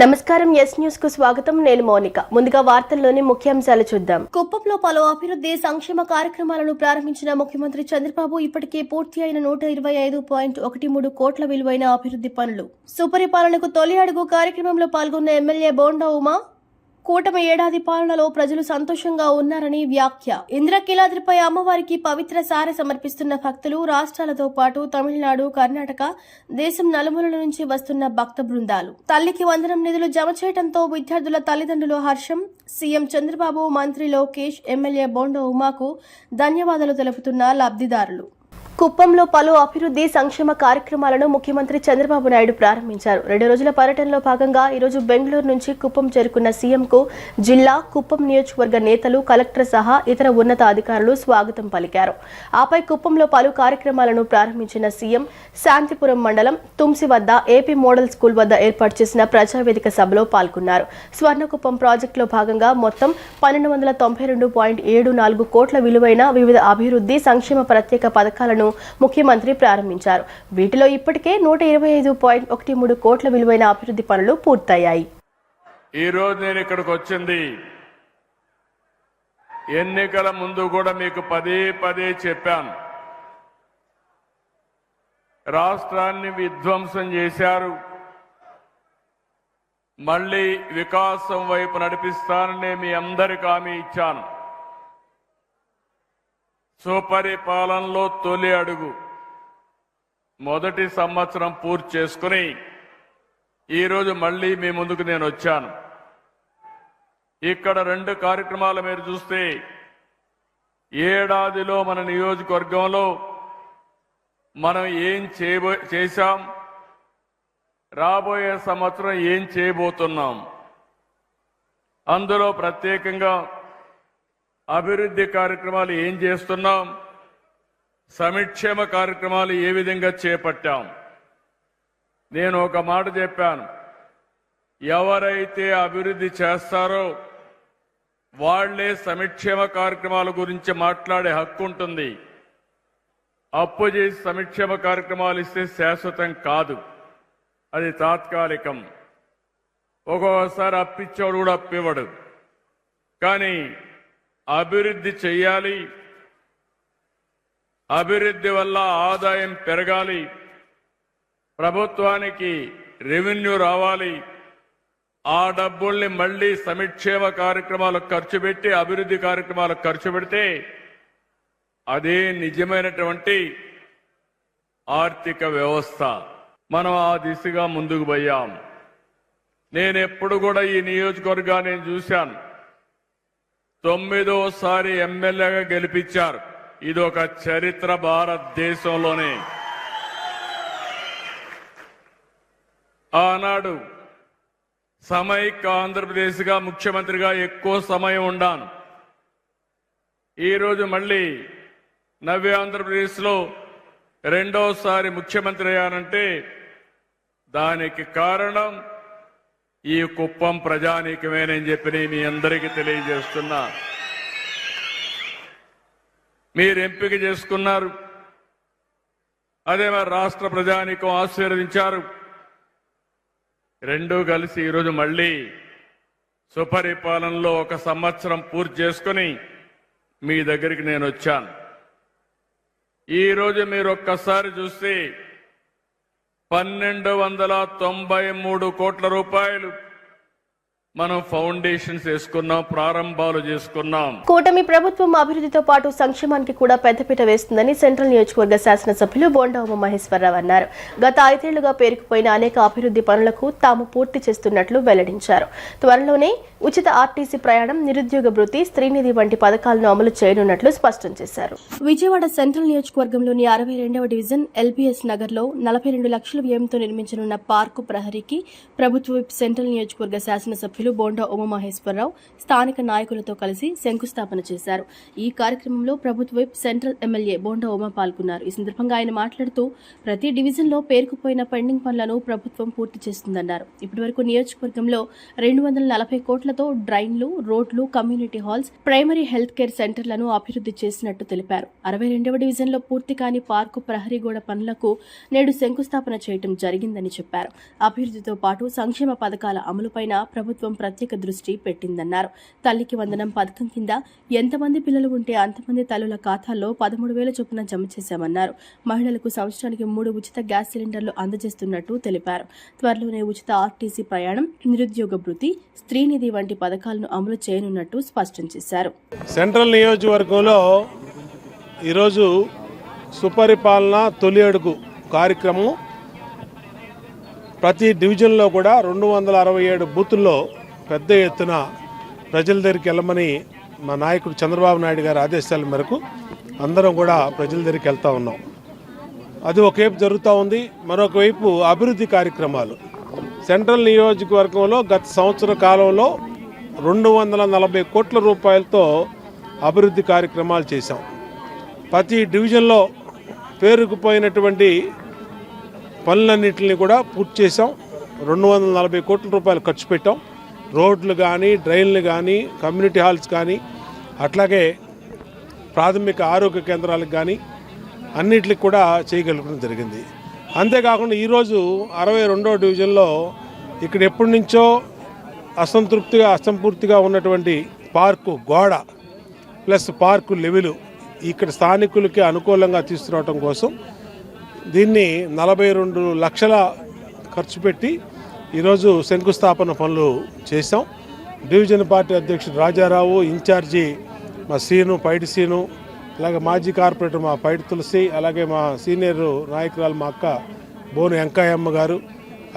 నమస్కారం. Yes news కు స్వాగతం. నేను మౌనిక. ముందుగా వార్తల్లోని ముఖ్యాంశాలు చూద్దాం. కుప్పంలో పలు అభివృద్ధి సంక్షేమ కార్యక్రమాలను ప్రారంభించిన ముఖ్యమంత్రి చంద్రబాబు ఇప్పటికే పూర్తి అయిన 125.13 కోట్ల విలువైన అభివృద్ధి పనులు. సుపరిపాలనకు తొలి అడుగు కార్యక్రమంలో పాల్గొన్న ఎమ్మెల్యే బోండా ఉమా కూటమి ఏడాది పాలనలో ప్రజలు సంతోషంగా ఉన్నారని వ్యాఖ్య. ఇంద్రకీలాద్రిపై అమ్మవారికి పవిత్ర సారె సమర్పిస్తున్న భక్తులు. రాష్ట్రాలతో పాటు తమిళనాడు, కర్ణాటక, దేశం నలుమూలల నుంచి వస్తున్న భక్త బృందాలు. తల్లికి వందనం నిధులు జమ చేయడంతో విద్యార్థుల తల్లిదండ్రులు హర్షం. సీఎం చంద్రబాబు, మంత్రి లోకేష్, ఎమ్మెల్యే బోండా ఉమాకు ధన్యవాదాలు తెలుపుతున్న లబ్ధిదారులు. కుప్పంలో పలు అభివృద్ధి సంక్షేమ కార్యక్రమాలను ముఖ్యమంత్రి చంద్రబాబు నాయుడు ప్రారంభించారు. 2 రోజుల పర్యటనలో భాగంగా ఈరోజు బెంగళూరు నుంచి కుప్పం చేరుకున్న సీఎంకు జిల్లా, కుప్పం నియోజకవర్గ నేతలు, కలెక్టర్ సహా ఇతర ఉన్నత అధికారులు స్వాగతం పలికారు. ఆపై కుప్పంలో పలు కార్యక్రమాలను ప్రారంభించిన సీఎం శాంతిపురం మండలం తుంసి వద్ద ఏపీ మోడల్ స్కూల్ వద్ద ఏర్పాటు చేసిన ప్రజావేదిక సభలో పాల్గొన్నారు. స్వర్ణకుప్పం ప్రాజెక్టులో భాగంగా మొత్తం 1292.74 కోట్ల విలువైన వివిధ అభివృద్ధి సంక్షేమ ప్రత్యేక పథకాలను ముఖ్యమంత్రి ప్రారంభించారు. వీటిలో ఇప్పటికే 125.13 కోట్ల విలువైన అభివృద్ధి పనులు పూర్తయ్యాయి. ఈ రోజు నేను ఇక్కడికి వచ్చింది ఎన్నికల ముందు కూడా మీకు పదే చెప్పాను. రాష్ట్రాన్ని విధ్వంసం చేశారు, మళ్లీ వికాసం వైపు నడిపిస్తానని మీ అందరికీ హామీ ఇచ్చాను. సుపరిపాలనలో తొలి అడుగు మొదటి సంవత్సరం పూర్తి చేసుకుని ఈరోజు మళ్లీ మీ ముందుకు నేను వచ్చాను. ఇక్కడ 2 కార్యక్రమాలు మీరు చూస్తే, ఏడాదిలో మన నియోజకవర్గంలో మనం ఏం చేశాం, రాబోయే సంవత్సరం ఏం చేయబోతున్నాం, అందులో ప్రత్యేకంగా అభివృద్ధి కార్యక్రమాలు ఏం చేస్తున్నాం, సంక్షేమ కార్యక్రమాలు ఏ విధంగా చేపట్టాం. నేను ఒక మాట చెప్పాను, ఎవరైతే అభివృద్ధి చేస్తారో వాళ్లే సంక్షేమ కార్యక్రమాల గురించి మాట్లాడే హక్కు ఉంటుంది. అప్పు చేసి సంక్షేమ కార్యక్రమాలు ఇస్తే శాశ్వతం కాదు, అది తాత్కాలికం. ఒక్కొక్కసారి అప్పిచ్చేవాడు కూడా అప్పివ్వడు. కానీ అభివృద్ధి చెయ్యాలి, అభివృద్ధి వల్ల ఆదాయం పెరగాలి, ప్రభుత్వానికి రెవెన్యూ రావాలి. ఆ డబ్బుల్ని మళ్లీ సంక్షేమ కార్యక్రమాలకు ఖర్చు పెట్టి అభివృద్ధి కార్యక్రమాలకు ఖర్చు పెడితే అదే నిజమైనటువంటి ఆర్థిక వ్యవస్థ. మనం ఆ దిశగా ముందుకు పోయాం. నేను ఎప్పుడు కూడా ఈ నియోజకవర్గాన్ని చూశాను. 9వ ఎమ్మెల్యేగా గెలిపించారు. ఇది ఒక చరిత్ర భారతదేశంలోనే. ఆనాడు సమైక్య ఆంధ్రప్రదేశ్గా ముఖ్యమంత్రిగా ఎక్కువ సమయం ఉన్నాను. ఈరోజు మళ్ళీ నవ్య ఆంధ్రప్రదేశ్లో 2వసారి ముఖ్యమంత్రి అయ్యానంటే దానికి కారణం ఈ కుప్పం ప్రజానీకమేనని చెప్పి మీ అందరికీ తెలియజేస్తున్నా. మీరు ఎంపిక చేసుకున్నారు, అదే మరి రాష్ట్ర ప్రజానీకం ఆశీర్వదించారు. రెండూ కలిసి ఈరోజు మళ్ళీ సుపరిపాలనలో 1 సంవత్సరం పూర్తి చేసుకుని మీ దగ్గరికి నేను వచ్చాను. ఈరోజు మీరు ఒక్కసారి చూస్తే 1293 కోట్ల రూపాయలు మనం ఫౌండేషన్స్ వేసుకున్నాం, ప్రారంభాలు చేసుకున్నాం. కూటమి ప్రభుత్వం అభివృద్ధితో పాటు సంక్షేమానికి కూడా పెద్దపీట వేస్తుందని సెంట్రల్ నియోజకవర్గ శాసనసభ్యులు బోండా ఉమామహేశ్వరరావు అన్నారు. గత 5 ఏళ్లుగా పేరుకుపోయిన అనేక అభివృద్ధి పనులకు తాము పూర్తి చేస్తున్నట్లు వెల్లడించారు. త్వరలోనే ఉచిత ఆర్టీసీ ప్రయాణం, నిరుద్యోగ భృతి, స్త్రీనిధి వంటి పథకాలను అమలు చేయనున్నట్లు స్పష్టం చేశారు. విజయవాడ సెంట్రల్ నియోజకవర్గంలోని 62వ డివిజన్ ఎల్బీఎస్ నగర్లో 42 లక్షల వ్యయంతో నిర్మించనున్న పార్కు ప్రహరీకి ప్రభుత్వ సెంట్రల్ నియోజకవర్గ శాసనసభ్యులు అధ్యక్షులు బోండా ఉమామహేశ్వరరావు స్థానిక నాయకులతో కలిసి శంకుస్థాపన చేశారు. ఈ కార్యక్రమంలో ప్రభుత్వ whip central MLA Bonda Uma పాల్గొన్నారు. ఈ సందర్భంగా ఆయన మాట్లాడుతూ ప్రతి డివిజన్లో పేరుకుపోయిన పెండింగ్ పనులను ప్రభుత్వం పూర్తి చేస్తుందన్నారు. ఇప్పటివరకు నియోజకవర్గంలో 240 కోట్లతో డ్రైన్లు, రోడ్లు, community halls, primary health care సెంటర్లను అభివృద్ధి చేసినట్టు తెలిపారు. 62వ డివిజన్లో పూర్తి కాని పార్కు, ప్రహరీ గోడ పనులకు నేడు శంకుస్థాపన చేయడం జరిగిందని చెప్పారు. అభివృద్ధితో పాటు సంక్షేమ పథకాల అమలుపైన ప్రభుత్వం ప్రత్యేక దృష్టి పెట్టిందన్నారు. తల్లికి వందనం పథకం కింద ఎంతమంది పిల్లలు ఉంటే అంతమంది తల్లుల ఖాతాల్లో 13,000 చొప్పున జమ చేశామన్నారు. మహిళలకు సంవత్సరానికి 3 ఉచిత గ్యాస్ సిలిండర్లు అందజేస్తున్నట్టు తెలిపారు. త్వరలోనే ఉచిత ఆర్టీసీ ప్రయాణం, నిరుద్యోగ భృతి, స్త్రీ నిధి వంటి పథకాలను అమలు చేయనున్నట్టు స్పష్టం చేశారు. సెంట్రల్ నియోజకవర్గంలో ఈరోజు సుపరిపాలన తొలి అడుగు కార్యక్రమం ప్రతి డివిజన్లో కూడా 267 బూతుల్లో పెద్ద ఎత్తున ప్రజల దగ్గరికి వెళ్ళమని మా నాయకుడు చంద్రబాబు నాయుడు గారి ఆదేశాల మేరకు అందరం కూడా ప్రజల దగ్గరికి వెళ్తూ ఉన్నాం. అది ఒకవైపు జరుగుతూ ఉంది. మరొక వైపు అభివృద్ధి కార్యక్రమాలు సెంట్రల్ నియోజకవర్గంలో గత సంవత్సర కాలంలో 240 కోట్ల రూపాయలతో అభివృద్ధి కార్యక్రమాలు చేశాం. ప్రతి డివిజన్లో పేరుకుపోయినటువంటి పనులన్నింటినీ కూడా పూర్తి చేసాం. 240 కోట్ల రూపాయలు ఖర్చు పెట్టాం. రోడ్లు కానీ, డ్రైన్లు కానీ, కమ్యూనిటీ హాల్స్ కానీ, అట్లాగే ప్రాథమిక ఆరోగ్య కేంద్రాలకు కానీ అన్నిటికి కూడా చేయగలగడం జరిగింది. అంతేకాకుండా ఈరోజు 62వ డివిజన్లో ఇక్కడ ఎప్పటి నుంచో అసంపూర్తిగా ఉన్నటువంటి పార్కు గోడ ప్లస్ పార్కు లెవెలు ఇక్కడ స్థానికులకి అనుకూలంగా తీసుకురావడం కోసం దీన్ని 42 లక్షల ఖర్చు పెట్టి ఈరోజు శంకుస్థాపన పనులు చేశాం. డివిజన్ పార్టీ అధ్యక్షుడు రాజారావు, ఇన్ఛార్జి మా సీను, పైడి సీను, అలాగే మాజీ కార్పొరేటర్ మా పైడి తులసి, అలాగే మా సీనియర్ నాయకురాలు మా అక్క బోను వెంకయ్యమ్మ గారు,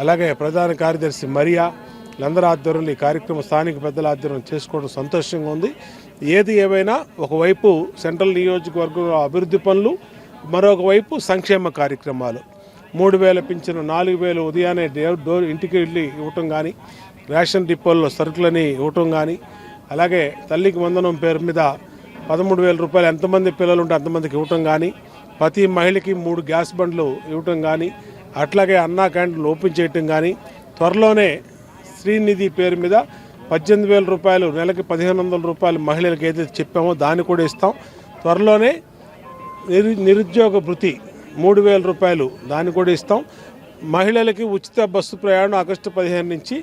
అలాగే ప్రధాన కార్యదర్శి మరియా, వీళ్ళందరూ ఆధ్వర్యంలో ఈ కార్యక్రమం స్థానిక పెద్దల ఆధ్వర్యం చేసుకోవడం సంతోషంగా ఉంది. ఏది ఏమైనా ఒకవైపు సెంట్రల్ నియోజకవర్గంలో అభివృద్ధి పనులు, మరొక వైపు సంక్షేమ కార్యక్రమాలు. 3,000 పింఛను, 4,000 ఉదయాన్నే డోర్ ఇంటికి వెళ్ళి ఇవ్వటం కానీ, రేషన్ డిపోల్లో సరుకులని ఇవ్వటం కానీ, అలాగే తల్లికి వందనం పేరు మీద 13,000 రూపాయలు ఎంతమంది పిల్లలు ఉంటే అంతమందికి ఇవ్వటం కానీ, ప్రతి మహిళకి 3 గ్యాస్ బండ్లు ఇవ్వటం కానీ, అట్లాగే అన్నా క్యాంటీన్లు ఓపెన్ చేయటం కానీ, త్వరలోనే శ్రీనిధి పేరు మీద 18,000 రూపాయలు, నెలకి 1,500 రూపాయలు మహిళలకు ఏదైతే చెప్పామో దాన్ని కూడా ఇస్తాం. త్వరలోనే నిరుద్యోగ భృతి 3,000 రూపాయలు దాన్ని కూడా ఇస్తాం. మహిళలకి ఉచిత బస్సు ప్రయాణం ఆగస్టు 15 నుంచి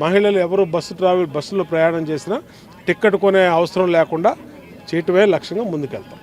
మహిళలు ఎవరు బస్సులో ప్రయాణం చేసినా టిక్కెట్ కొనే అవసరం లేకుండా చేయటమే లక్ష్యంగా ముందుకెళ్తాం.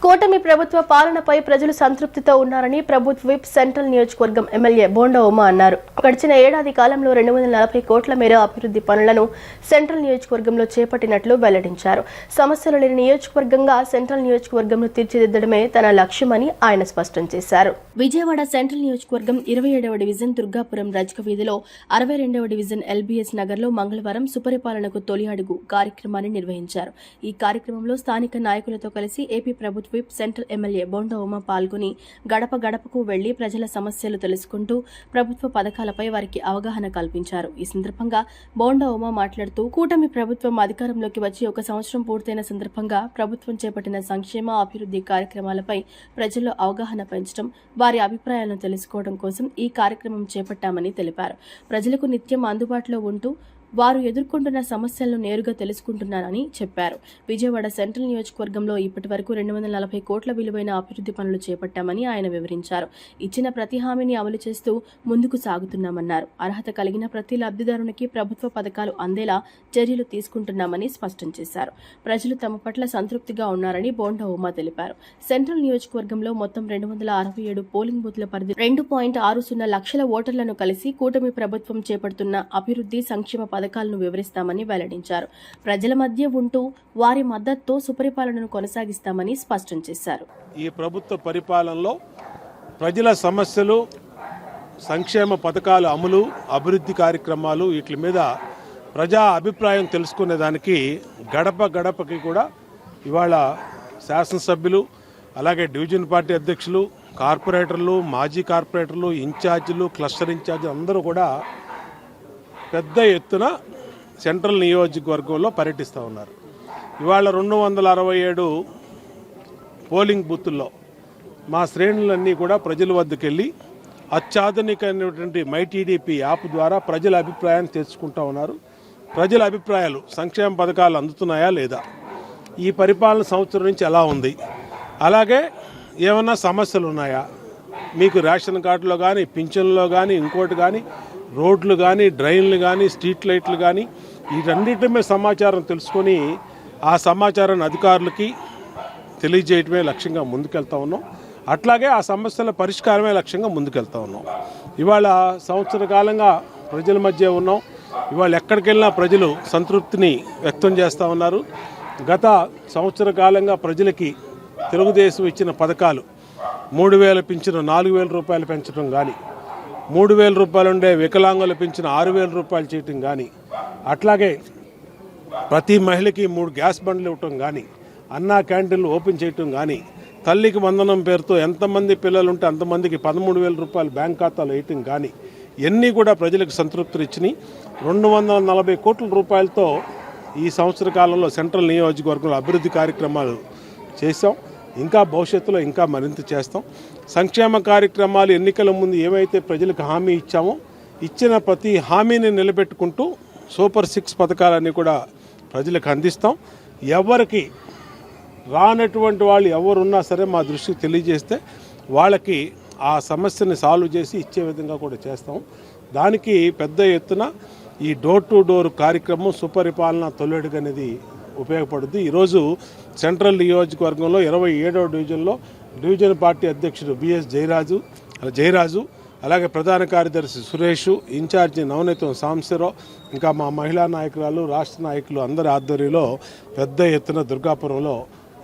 కూటమి ప్రభుత్వ పాలనపై ప్రజలు సంతృప్తితో ఉన్నారని ప్రభుత్వ విప్ సెంట్రల్ నియోజకవర్గం ఎమ్మెల్యే బోండా ఉమా అన్నారు. గడిచిన ఏడాది కాలంలో 240 కోట్ల మేర అభివృద్ధి పనులను సెంట్రల్ నియోజకవర్గంలో చేపట్టినట్లు వెల్లడించారు. సమస్యలు లేని నియోజకవర్గంగా సెంట్రల్ నియోజకవర్గంను తీర్చిదిద్దడమే తన లక్ష్యమని ఆయన స్పష్టం చేశారు. విజయవాడ సెంట్రల్ నియోజకవర్గం 27వ డివిజన్ దుర్గాపురం రజక వీధిలో 62వ డివిజన్ ఎల్బీఎస్ నగర్లో మంగళవారం సుపరిపాలనకు తొలి అడుగు కార్యక్రమాన్ని నిర్వహించారు. ఈ కార్యక్రమంలో స్థానిక నాయకులతో కలిసి ఏపీ ప్రభుత్వ whip central MLA Bonda Uma పాల్గొని గడప గడపకు వెళ్లి ప్రజల సమస్యలు తెలుసుకుంటూ ప్రభుత్వ పథకాలపై వారికి అవగాహన కల్పించారు. ఈ సందర్భంగా బోండా ఉమా మాట్లాడుతూ కూటమి ప్రభుత్వం అధికారంలోకి వచ్చి 1 సంవత్సరం పూర్తయిన సందర్భంగా ప్రభుత్వం చేపట్టిన సంక్షేమ, అభివృద్ధి కార్యక్రమాలపై ప్రజల్లో అవగాహన పెంచడం, వారి అభిప్రాయాలను తెలుసుకోవడం కోసం ఈ కార్యక్రమం చేపట్టామని తెలిపారు. ప్రజలకు నిత్యం అందుబాటులో ఉంటూ వారు ఎదుర్కొంటున్న సమస్యలను నేరుగా తెలుసుకుంటున్నారని చెప్పారు. విజయవాడ సెంట్రల్ నియోజకవర్గంలో ఇప్పటి వరకు 240 కోట్ల విలువైన అభివృద్ధి పనులు చేపట్టామని ఆయన వివరించారు. ఇచ్చిన ప్రతి హామీని అమలు చేస్తూ ముందుకు సాగుతున్నామన్నారు. అర్హత కలిగిన ప్రతి లబ్ధిదారునికి ప్రభుత్వ పథకాలు అందేలా చర్యలు తీసుకుంటున్నామని స్పష్టం చేశారు. ప్రజలు తమ పట్ల సంతృప్తిగా ఉన్నారని బోండా ఉమా తెలిపారు. సెంట్రల్ నియోజకవర్గంలో మొత్తం 267 పోలింగ్ బూత్ల పరిధి 2.60 లక్షల ఓటర్లను కలిసి కూటమి ప్రభుత్వం చేపడుతున్న అభివృద్ధి, సంక్షేమ పథకాలను వివరిస్తామని వెల్లడించారు. ప్రజల మధ్య ఉంటూ వారి మద్దతుతో సుపరిపాలనను కొనసాగిస్తామని స్పష్టం చేశారు. ఈ ప్రభుత్వ పరిపాలనలో ప్రజల సమస్యలు, సంక్షేమ పథకాల అమలు, అభివృద్ధి కార్యక్రమాలు వీటి మీద ప్రజా అభిప్రాయం తెలుసుకునేదానికి గడప గడపకి కూడా ఇవాళ శాసనసభ్యులు, అలాగే డివిజన్ పార్టీ అధ్యక్షులు, కార్పొరేటర్లు, మాజీ కార్పొరేటర్లు, ఇన్ఛార్జీలు, క్లస్టర్ ఇన్ఛార్జీలు అందరూ కూడా పెద్ద ఎత్తున సెంట్రల్ నియోజకవర్గంలో పర్యటిస్తూ ఉన్నారు. ఇవాళ 267 పోలింగ్ బూతుల్లో మా శ్రేణులన్నీ కూడా ప్రజల వద్దకు వెళ్ళి అత్యాధునికమైనటువంటి మైటీడీపీ యాప్ ద్వారా ప్రజల అభిప్రాయాన్ని తెలుసుకుంటూ ఉన్నారు. ప్రజల అభిప్రాయాలు సంక్షేమ పథకాలు అందుతున్నాయా లేదా, ఈ పరిపాలన సంవత్సరం నుంచి ఎలా ఉంది, అలాగే ఏమన్నా సమస్యలు ఉన్నాయా, మీకు రేషన్ కార్డులో కానీ పింఛన్లో కానీ ఇంకోటి కానీ రోడ్లు కానీ డ్రైన్లు కానీ స్ట్రీట్ లైట్లు కానీ వీటన్నిటి మీద సమాచారం తెలుసుకొని ఆ సమాచారాన్ని అధికారులకి తెలియజేయటమే లక్ష్యంగా ముందుకెళ్తా ఉన్నాం. అట్లాగే ఆ సమస్యల పరిష్కారమే లక్ష్యంగా ముందుకెళ్తా ఉన్నాం. ఇవాళ సంవత్సర కాలంగా ప్రజల మధ్య ఉన్నాం. ఇవాళ ఎక్కడికి వెళ్ళినా ప్రజలు సంతృప్తిని వ్యక్తం చేస్తూ ఉన్నారు. గత సంవత్సర కాలంగా ప్రజలకి తెలుగుదేశం ఇచ్చిన పథకాలు 3,000 పింఛను 4,000 రూపాయలు పెంచడం కానీ, 3,000 రూపాయలు ఉండే వికలాంగుల పింఛను 6,000 రూపాయలు చేయటం కానీ, అట్లాగే ప్రతి మహిళకి 3 గ్యాస్ బండ్లు ఇవ్వటం కానీ, అన్నా క్యాంటీన్లు ఓపెన్ చేయటం కానీ, తల్లికి వందనం పేరుతో ఎంతమంది పిల్లలు ఉంటే అంతమందికి 13,000 రూపాయలు బ్యాంక్ ఖాతాలో వేయటం కానీ, ఇవన్నీ కూడా ప్రజలకు సంతృప్తిని ఇచ్చినాయి. 240 కోట్ల రూపాయలతో ఈ సంవత్సర కాలంలో సెంట్రల్ నియోజకవర్గంలో అభివృద్ధి కార్యక్రమాలు చేశాం. ఇంకా భవిష్యత్తులో ఇంకా మరింత చేస్తాం. సంక్షేమ కార్యక్రమాలు ఎన్నికల ముందు ఏవైతే ప్రజలకు హామీ ఇచ్చామో ఇచ్చిన ప్రతి హామీని నిలబెట్టుకుంటూ సూపర్ 6 పథకాలన్నీ కూడా ప్రజలకు అందిస్తాం. ఎవరికి రానటువంటి వాళ్ళు ఎవరున్నా సరే మా దృష్టికి తెలియజేస్తే వాళ్ళకి ఆ సమస్యని సాల్వ్ చేసి ఇచ్చే విధంగా కూడా చేస్తాం. దానికి పెద్ద ఎత్తున ఈ డోర్ టు డోర్ కార్యక్రమం సుపరిపాలన తొలడుగు అనేది ఉపయోగపడుద్ది. ఈరోజు సెంట్రల్ నియోజకవర్గంలో 27వ డివిజన్లో డివిజన్ పార్టీ అధ్యక్షుడు బిఎస్ జయరాజు, అలాగే ప్రధాన కార్యదర్శి సురేష్, ఇన్ఛార్జి నవనీతం సాంబశివరావు, ఇంకా మా మహిళా నాయకురాలు రాష్ట్ర నాయకులు అందరి ఆధ్వర్యంలో పెద్ద ఎత్తున దుర్గాపురంలో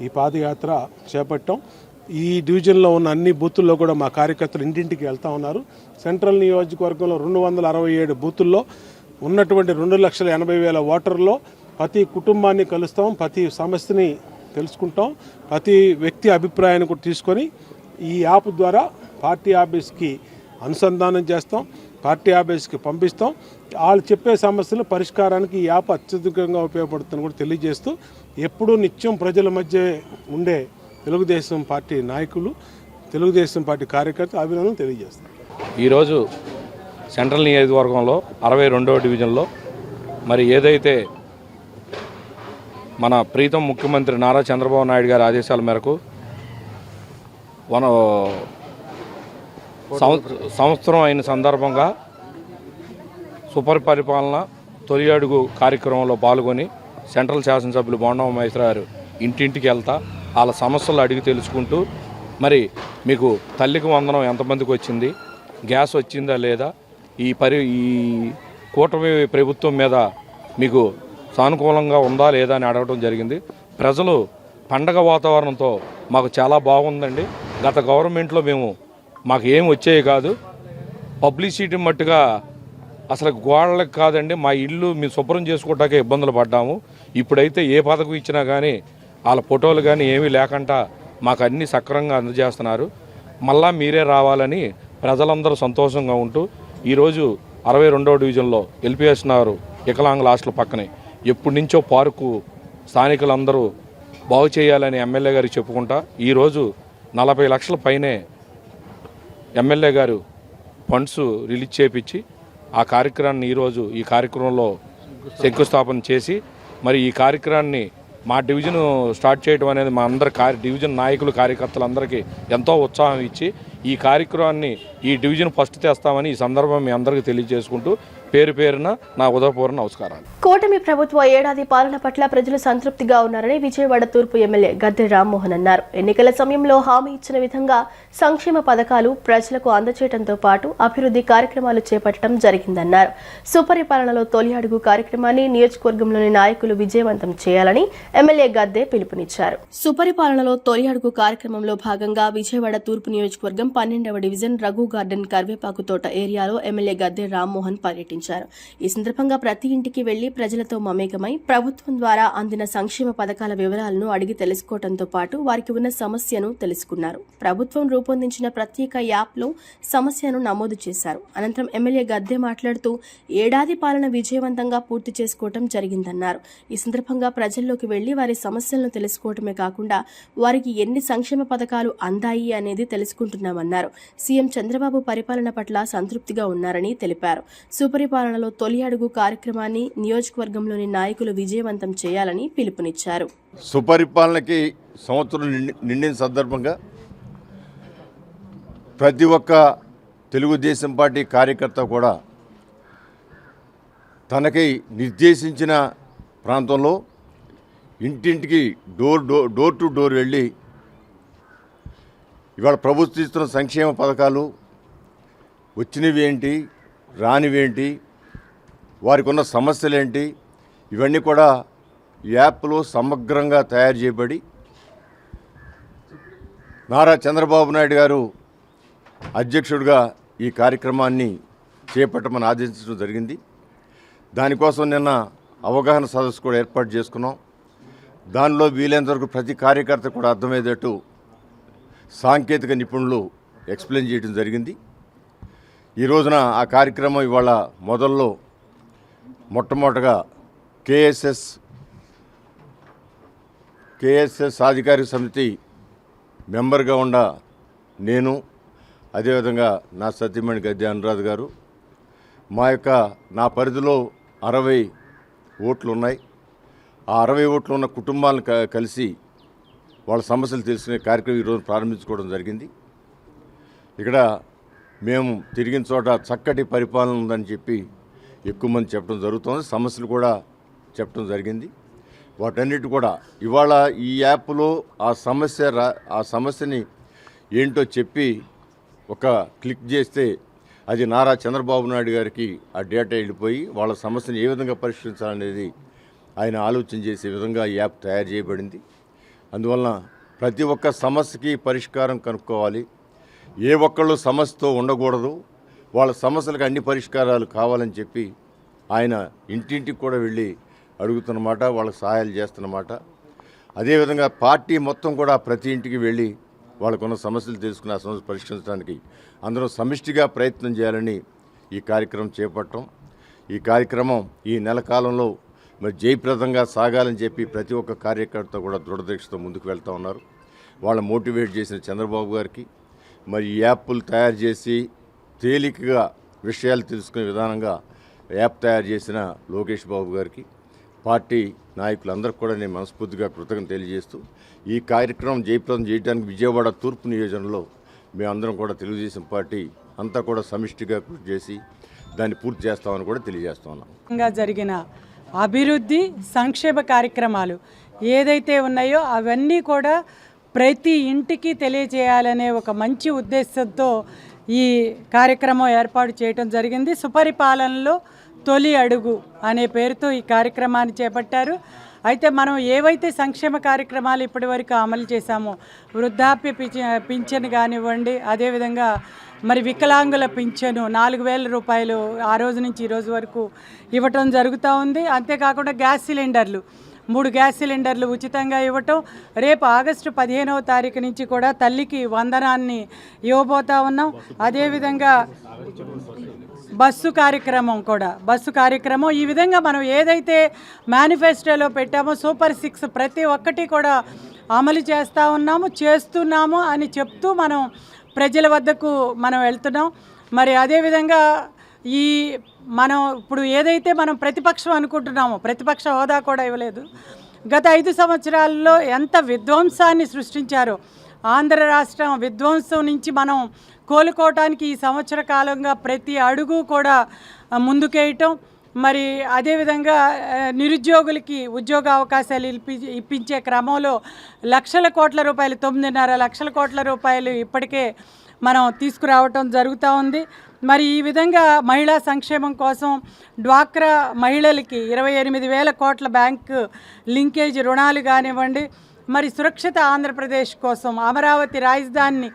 ఈ పాదయాత్ర చేపట్టాం. ఈ డివిజన్లో ఉన్న అన్ని బూతుల్లో కూడా మా కార్యకర్తలు ఇంటింటికి వెళ్తూ ఉన్నారు. సెంట్రల్ నియోజకవర్గంలో 267 బూతుల్లో ఉన్నటువంటి 2,80,000 ఓటర్లో ప్రతి కుటుంబాన్ని కలుస్తాం, ప్రతి సమస్యని తెలుసుకుంటాం, ప్రతి వ్యక్తి అభిప్రాయాన్ని కూడా తీసుకొని ఈ యాప్ ద్వారా పార్టీ ఆఫీస్కి అనుసంధానం చేస్తాం, పార్టీ ఆఫీస్కి పంపిస్తాం. వాళ్ళు చెప్పే సమస్యల పరిష్కారానికి ఈ యాప్ అత్యధికంగా ఉపయోగపడుతుందని కూడా తెలియజేస్తూ ఎప్పుడూ నిత్యం ప్రజల మధ్య ఉండే తెలుగుదేశం పార్టీ నాయకులు, తెలుగుదేశం పార్టీ కార్యకర్తలు అభినందనలు తెలియజేస్తారు. ఈరోజు సెంట్రల్ నియోజకవర్గంలో 62వ డివిజన్లో మరి ఏదైతే మన ప్రీతం ముఖ్యమంత్రి నారా చంద్రబాబు నాయుడు గారి ఆదేశాల మేరకు సంవత్సరం అయిన సందర్భంగా సుపరిపాలన తొలి అడుగు కార్యక్రమంలో పాల్గొని సెంట్రల్ శాసనసభ్యులు బోండా మహేశ్వర గారు ఇంటింటికి వెళ్తా వాళ్ళ సమస్యలు అడిగి తెలుసుకుంటూ మరి మీకు తల్లికి వందనం ఎంతమందికి వచ్చింది, గ్యాస్ వచ్చిందా లేదా, ఈ కూటమి ప్రభుత్వం మీద మీకు సానుకూలంగా ఉందా లేదా అని అడగడం జరిగింది. ప్రజలు పండగ వాతావరణంతో మాకు చాలా బాగుందండి. గత గవర్నమెంట్లో మాకు ఏం వచ్చేవి కాదు, పబ్లిసిటీ మట్టుగా అసలు గోడలకు కాదండి, మా ఇల్లు మేము శుభ్రం చేసుకోవటానికి ఇబ్బందులు పడ్డాము. ఇప్పుడైతే ఏ పథకం ఇచ్చినా కానీ వాళ్ళ ఫోటోలు కానీ ఏమీ లేకుండా మాకు అన్నీ సక్రమంగా అందజేస్తున్నారు. మళ్ళా మీరే రావాలని ప్రజలందరూ సంతోషంగా ఉంటూ ఈరోజు 62వ డివిజన్లో ఎల్పిఎస్ నగర్ వికలాంగుల హాస్టల్ పక్కనే ఎప్పటి నుంచో పార్కు స్థానికులందరూ బాగు చేయాలని ఎమ్మెల్యే గారికి చెప్పుకుంటా ఈరోజు 40 లక్షల పైనే ఎమ్మెల్యే గారు ఫండ్స్ రిలీజ్ చేయించి ఆ కార్యక్రమాన్ని ఈరోజు ఈ కార్యక్రమంలో శంకుస్థాపన చేసి మరి ఈ కార్యక్రమాన్ని మా డివిజన్ స్టార్ట్ చేయడం అనేది మా అందరి డివిజన్ నాయకులు కార్యకర్తలందరికీ ఎంతో ఉత్సాహం ఇచ్చి ఈ కార్యక్రమాన్ని ఈ డివిజన్ ఫస్ట్ తెస్తామని ఈ సందర్భం మీ అందరికీ తెలియజేసుకుంటూ పేరు పేరున నా ఉదయపూర్వక నమస్కారాలు. కూటమి ప్రభుత్వ ఏడాది పాలన పట్ల ప్రజలు సంతృప్తిగా ఉన్నారని విజయవాడ తూర్పు ఎమ్మెల్యే గద్దె రామ్మోహన్ అన్నారు. ఎన్నికల సమయంలో హామీ ఇచ్చిన విధంగా సంక్షేమ పథకాలు ప్రజలకు అందజేయడంతో పాటు అభివృద్ధి కార్యక్రమాలు చేపట్టడం జరిగిందన్నారు. సుపరిపాలనలో తొలి అడుగు కార్యక్రమాన్ని నియోజకవర్గంలోని నాయకులు విజయవంతం చేయాలని ఎమ్మెల్యే గద్దె పిలుపునిచ్చారు. సుపరిపాలనలో తొలి అడుగు కార్యక్రమంలో భాగంగా విజయవాడ తూర్పు నియోజకవర్గం 12వ డివిజన్ రఘు గార్డెన్ కరివేపాకు తోట ఏరియాలో ఎమ్మెల్యే గద్దె రామ్మోహన్ పర్యటించారు. ఈ సందర్భంగా ప్రతి ఇంటికి వెళ్లి ప్రజలతో మమేకమై ప్రభుత్వం ద్వారా అందిన సంక్షేమ పథకాల వివరాలను అడిగి తెలుసుకోవడంతో పాటు వారికి ఉన్న సమస్యను తెలుసుకున్నారు. ప్రభుత్వం రూపొందించిన ప్రత్యేక యాప్లో సమస్యను నమోదు చేశారు. అనంతరం ఎమ్మెల్యే గద్దె మాట్లాడుతూ ఏడాది పాలన విజయవంతంగా పూర్తి చేసుకోవడం జరిగిందన్నారు. ఈ సందర్భంగా ప్రజల్లోకి వెళ్లి వారి సమస్యలను తెలుసుకోవడమే కాకుండా వారికి ఎన్ని సంక్షేమ పథకాలు అందాయి అనేది తెలుసుకుంటున్నామన్నారు. సీఎం చంద్రబాబు పరిపాలన పట్ల సంతృప్తిగా ఉన్నారని తెలిపారు. సుపరిపాలనలో తొలి అడుగు కార్యక్రమాన్ని నియోజకవర్గంలోని నాయకులు విజయవంతం చేయాలని పిలుపునిచ్చారు. సుపరిపాలనకి సంవత్సరం నిండిన సందర్భంగా ప్రతి ఒక్క తెలుగుదేశం పార్టీ కార్యకర్త కూడా తనకి నిర్దేశించిన ప్రాంతంలో ఇంటింటికి డోర్ టు డోర్ వెళ్ళి ఇవాళ ప్రభుత్వం ఇస్తున్న సంక్షేమ పథకాలు వచ్చినవి ఏంటి, రానివేంటి, వారికి ఉన్న సమస్యలు ఏంటి, ఇవన్నీ కూడా యాప్లో సమగ్రంగా తయారు చేయబడి నారా చంద్రబాబు నాయుడు గారు అధ్యక్షుడిగా ఈ కార్యక్రమాన్ని చేపట్టమని ఆదేశించడం జరిగింది. దానికోసం నిన్న అవగాహన సదస్సు కూడా ఏర్పాటు చేసుకున్నాం. దానిలో వీలైనంత వరకు ప్రతి కార్యకర్త కూడా అర్థమయ్యేటట్టు సాంకేతిక నిపుణులు ఎక్స్ప్లెయిన్ చేయడం జరిగింది. ఈ రోజున ఆ కార్యక్రమం ఇవాళ మొట్టమొదటగా కేఎస్ఎస్ అధికారిక సమితి మెంబర్గా ఉన్న నేను, అదేవిధంగా నా సతీమణి గద్దె అనురాధ గారు, నా పరిధిలో 60 ఓట్లు ఉన్నాయి. ఆ 60 ఓట్లు ఉన్న కుటుంబాలను కలిసి వాళ్ళ సమస్యలు తెలుసుకునే కార్యక్రమం ఈరోజు ప్రారంభించుకోవడం జరిగింది. ఇక్కడ మేము తిరిగిన చోట చక్కటి పరిపాలన ఉందని చెప్పి ఎక్కువ మంది చెప్పడం జరుగుతుంది. సమస్యలు కూడా చెప్పడం జరిగింది. వాటన్నిటి కూడా ఇవాళ ఈ యాప్లో ఆ సమస్యని ఏంటో చెప్పి ఒక క్లిక్ చేస్తే అది నారా చంద్రబాబు నాయుడు గారికి ఆ డేటా వెళ్ళిపోయి వాళ్ళ సమస్యను ఏ విధంగా పరిష్కరించాలనేది ఆయన ఆలోచన చేసే విధంగా ఈ యాప్ తయారు చేయబడింది. అందువలన ప్రతి ఒక్క సమస్యకి పరిష్కారం కనుక్కోవాలి. ఏ ఒక్కళ్ళు సమస్యతో ఉండకూడదు. వాళ్ళ సమస్యలకు అన్ని పరిష్కారాలు కావాలని చెప్పి ఆయన ఇంటింటికి కూడా వెళ్ళి అడుగుతున్నమాట, వాళ్ళకి సహాయాలు చేస్తున్నమాట. అదేవిధంగా పార్టీ మొత్తం కూడా ప్రతి ఇంటికి వెళ్ళి వాళ్ళకున్న సమస్యలు తెలుసుకుని ఆ సమస్యలు పరిష్కరించడానికి అందరూ సమిష్టిగా ప్రయత్నం చేయాలని ఈ కార్యక్రమం చేపట్టడం. ఈ కార్యక్రమం ఈ నెల కాలంలో జయప్రదంగా సాగాలని చెప్పి ప్రతి ఒక్క కార్యకర్త కూడా దృఢదీక్షతో ముందుకు వెళ్తూ ఉన్నారు. వాళ్ళ మోటివేట్ చేసిన చంద్రబాబు గారికి, ఈ యాప్లు తయారు చేసి తేలికగా విషయాలు తెలుసుకునే విధానంగా యాప్ తయారు చేసిన లోకేష్ బాబు గారికి, పార్టీ నాయకులందరికీ కూడా నేను మనస్ఫూర్తిగా కృతజ్ఞతలు తెలియజేస్తూ ఈ కార్యక్రమం జయప్రదం చేయడానికి విజయవాడ తూర్పు నియోజకవర్గంలో మేమందరం కూడా తెలుగుదేశం పార్టీ అంతా కూడా సమిష్టిగా కృషి చేసి దాన్ని పూర్తి చేస్తామని కూడా తెలియజేస్తా ఉన్నాం. జరిగిన అభివృద్ధి సంక్షేమ కార్యక్రమాలు ఏదైతే ఉన్నాయో అవన్నీ కూడా ప్రతి ఇంటికి తెలియజేయాలనే ఒక మంచి ఉద్దేశంతో ఈ కార్యక్రమం ఏర్పాటు చేయడం జరిగింది. సుపరిపాలనలో తొలి అడుగు అనే పేరుతో ఈ కార్యక్రమాన్ని చేపట్టారు. అయితే మనం ఏవైతే సంక్షేమ కార్యక్రమాలు ఇప్పటివరకు అమలు చేశామో, వృద్ధాప్య పింఛను కానివ్వండి, అదేవిధంగా వికలాంగుల పింఛను 4,000 రూపాయలు ఆ రోజు నుంచి ఈ రోజు వరకు ఇవ్వటం జరుగుతూ ఉంది. అంతేకాకుండా గ్యాస్ సిలిండర్లు 3 గ్యాస్ సిలిండర్లు ఉచితంగా ఇవ్వటం. రేపు ఆగస్టు 15వ తారీఖు నుంచి కూడా తల్లికి వందనాన్ని ఇవ్వబోతా ఉన్నాం. అదేవిధంగా బస్సు కార్యక్రమం ఈ విధంగా మనం ఏదైతే మేనిఫెస్టోలో పెట్టామో సూపర్ 6 ప్రతి ఒక్కటి కూడా అమలు చేస్తున్నాము అని చెప్తూ మనం ప్రజల వద్దకు మనం వెళ్తున్నాం. అదేవిధంగా మనం ఇప్పుడు ఏదైతే మనం ప్రతిపక్షం అనుకుంటున్నామో ప్రతిపక్ష హోదా కూడా ఇవ్వలేదు. గత 5 సంవత్సరాల్లో ఎంత విధ్వంసాన్ని సృష్టించారో, ఆంధ్ర రాష్ట్రం విధ్వంసం నుంచి మనం కోలుకోవటానికి ఈ సంవత్సర కాలంగా ప్రతి అడుగు కూడా ముందుకేయటం, అదేవిధంగా నిరుద్యోగులకి ఉద్యోగ అవకాశాలు ఇప్పించే క్రమంలో లక్షల కోట్ల రూపాయలు 9.5 లక్షల కోట్ల రూపాయలు ఇప్పటికే మనం తీసుకురావటం జరుగుతూ ఉంది. ఈ విధంగా మహిళా సంక్షేమం కోసం డ్వాక్రా మహిళలకి 28,000 కోట్ల బ్యాంకు లింకేజ్ రుణాలు కానివ్వండి, సురక్షిత ఆంధ్రప్రదేశ్ కోసం అమరావతి రాజధానిని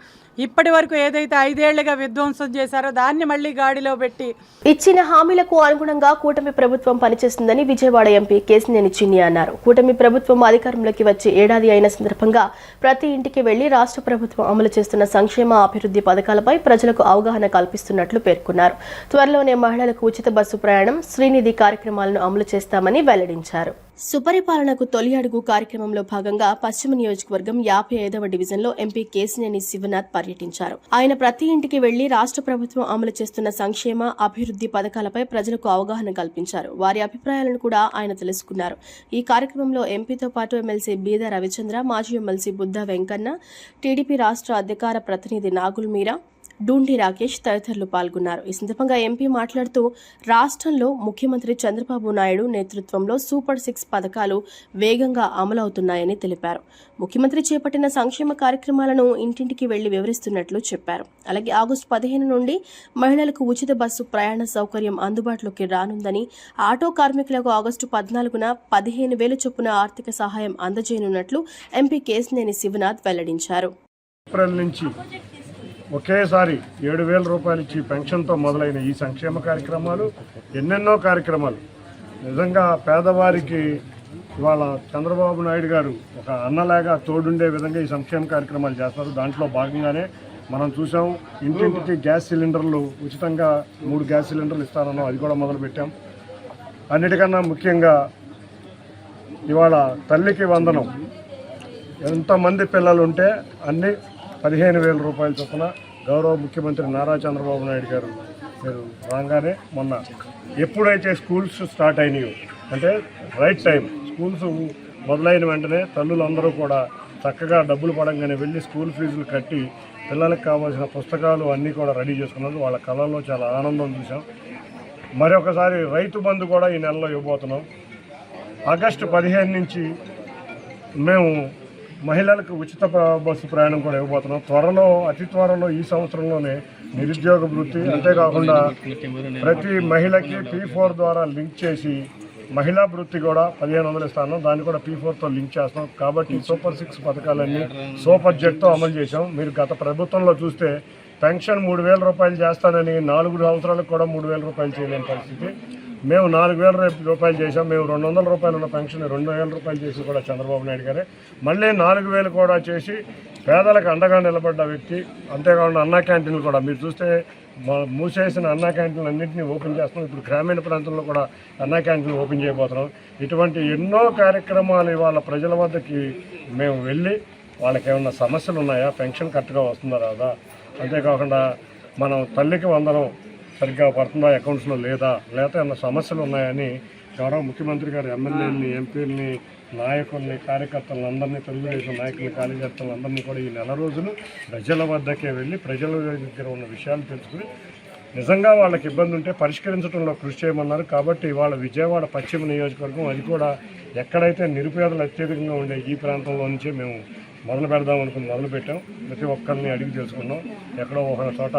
ఇప్పటి వరకు ఏదైతే 5 ఏళ్లుగా విధ్వంసం చేశారో దాన్ని మళ్ళీ గాడిలో పెట్టి ఇచ్చిన హామీలకు అనుగుణంగా కూటమి ప్రభుత్వం పనిచేస్తుందని విజయవాడ ఎంపీ కేశినేని చిన్ని అన్నారు. కూటమి ప్రభుత్వం అధికారంలోకి వచ్చి ఏడాది అయిన సందర్భంగా ప్రతి ఇంటికి వెళ్లి రాష్ట్ర ప్రభుత్వం అమలు చేస్తున్న సంక్షేమ అభివృద్ధి పథకాలపై ప్రజలకు అవగాహన కల్పిస్తున్నట్లు పేర్కొన్నారు. త్వరలోనే మహిళలకు ఉచిత బస్సు ప్రయాణం, శ్రీనిధి కార్యక్రమాలను అమలు చేస్తామని వెల్లడించారు. సుపరిపాలనకు తొలి అడుగు కార్యక్రమంలో భాగంగా పశ్చిమ నియోజకవర్గం 55వ డివిజన్లో ఎంపీ కేశినేని శివనాథ్ పర్యటించారు. ఆయన ప్రతి ఇంటికి వెళ్లి రాష్ట్ర ప్రభుత్వం అమలు చేస్తున్న సంక్షేమ అభివృద్ధి పథకాలపై ప్రజలకు అవగాహన కల్పించారు. వారి అభిప్రాయాలను కూడా ఆయన తెలుసుకున్నారు. ఈ కార్యక్రమంలో ఎంపీతో పాటు ఎమ్మెల్సీ బీద రవిచంద్ర, మాజీ ఎమ్మెల్సీ బుద్ధ వెంకన్న, టీడీపీ రాష్ట్ర అధికార ప్రతినిధి నాగుల్ మీరా, డూండి రాకేష్ తదితరులు పాల్గొన్నారు. ఈ సందర్భంగా ఎంపీ మాట్లాడుతూ రాష్ట్రంలో ముఖ్యమంత్రి చంద్రబాబు నాయుడు నేతృత్వంలో సూపర్ 6 పథకాలు వేగంగా అమలవుతున్నాయని తెలిపారు. ముఖ్యమంత్రి చేపట్టిన సంక్షేమ కార్యక్రమాలను ఇంటింటికి వెళ్లి వివరిస్తున్నట్లు చెప్పారు. అలాగే ఆగస్టు 15 నుండి మహిళలకు ఉచిత బస్సు ప్రయాణ సౌకర్యం అందుబాటులోకి రానుందని, ఆటో కార్మికులకు ఆగస్టు 14న 15,000 చొప్పున ఆర్థిక సహాయం అందజేయనున్నట్లు ఎంపీ కేశినేని శివనాథ్ వెల్లడించారు. ఏప్రిల్ నుంచి ఒకేసారి 7,000 రూపాయలు ఇచ్చి పెన్షన్తో మొదలైన ఈ సంక్షేమ కార్యక్రమాలు ఎన్నెన్నో కార్యక్రమాలు నిజంగా పేదవారికి ఇవాళ చంద్రబాబు నాయుడు గారు ఒక అన్నలాగా తోడుండే విధంగా ఈ సంక్షేమ కార్యక్రమాలు చేస్తారు. దాంట్లో భాగంగానే మనం చూసాం, ఇంటింటికి గ్యాస్ సిలిండర్లు ఉచితంగా 3 గ్యాస్ సిలిండర్లు ఇస్తారనో అది కూడా మొదలుపెట్టాం. అన్నిటికన్నా ముఖ్యంగా ఇవాళ తల్లికి వందనం, ఎంతమంది పిల్లలు ఉంటే అన్ని 15,000 రూపాయల చొప్పున గౌరవ ముఖ్యమంత్రి నారా చంద్రబాబు నాయుడు గారు మీరు రాగానే మొన్న ఎప్పుడైతే స్కూల్స్ స్టార్ట్ అయినాయో అంటే రైట్ టైం స్కూల్స్ మొదలైన వెంటనే తల్లులందరూ కూడా చక్కగా డబ్బులు పడంగానే వెళ్ళి స్కూల్ ఫీజులు కట్టి పిల్లలకు కావాల్సిన పుస్తకాలు అన్నీ కూడా రెడీ చేసుకున్నారు. వాళ్ళ కళల్లో చాలా ఆనందం చూసాం. మరొకసారి రైతు బంధు కూడా ఈ నెలలో ఇవ్వబోతున్నాం. ఆగస్టు 15 నుంచి మేము మహిళలకు ఉచిత బస్సు ప్రయాణం కూడా ఇవ్వబోతున్నాం. అతి త్వరలో ఈ సంవత్సరంలోనే నిరుద్యోగ వృత్తి, అంతేకాకుండా ప్రతి మహిళకి P4 ద్వారా లింక్ చేసి మహిళా వృత్తి కూడా 1,500 ఇస్తాను, దాన్ని కూడా P4తో లింక్ చేస్తాం. కాబట్టి సూపర్ 6 పథకాలన్నీ సూపర్ జెట్తో అమలు చేశాం. మీరు గత ప్రభుత్వంలో చూస్తే పెన్షన్ 3,000 రూపాయలు చేస్తానని 4 సంవత్సరాలకు కూడా 3,000 రూపాయలు చేయలేని పరిస్థితి. మేము 4,000 రూపాయలు చేసాం. మేము 200 రూపాయలు ఉన్న పెన్షన్ 2,000 రూపాయలు చేసి కూడా చంద్రబాబు నాయుడు గారే మళ్ళీ 4,000 కూడా చేసి పేదలకు అండగా నిలబడ్డ వ్యక్తి. అంతేకాకుండా అన్నా క్యాంటీన్లు కూడా మీరు చూస్తే మూసేసిన అన్నా క్యాంటీన్లు అన్నింటినీ ఓపెన్ చేస్తున్నాం. ఇప్పుడు గ్రామీణ ప్రాంతంలో కూడా అన్నా క్యాంటీన్లు ఓపెన్ చేయబోతున్నాం. ఇటువంటి ఎన్నో కార్యక్రమాలు ఇవాళ ప్రజల వద్దకి మేము వెళ్ళి వాళ్ళకి ఏమన్నా సమస్యలు ఉన్నాయా, పెన్షన్ కరెక్ట్గా వస్తుందా రాదా, అంతేకాకుండా మనం తల్లికి వందనం సరిగ్గా పడుతుందా అకౌంట్స్లో లేకపోతే ఏమన్నా సమస్యలు ఉన్నాయని గౌరవ ముఖ్యమంత్రి గారు ఎమ్మెల్యేలని, ఎంపీలని, నాయకుల్ని, కార్యకర్తలను అందరినీ, తెలుగుదేశం నాయకులు, కార్యకర్తలందరినీ కూడా ఈ నెల రోజులు ప్రజల వద్దకే వెళ్ళి ప్రజల దగ్గర ఉన్న విషయాలు తెలుసుకుని నిజంగా వాళ్ళకి ఇబ్బంది ఉంటే పరిష్కరించడంలో కృషి చేయమన్నారు. కాబట్టి వాళ్ళ విజయవాడ పశ్చిమ నియోజకవర్గం అది కూడా ఎక్కడైతే నిరుపేదలు అత్యధికంగా ఉండే ఈ ప్రాంతంలో నుంచే మేము మొదలు పెడదాం అనుకుని మొదలుపెట్టాం. ప్రతి ఒక్కరిని అడిగి తెలుసుకున్నాం. ఎక్కడో ఒక చోట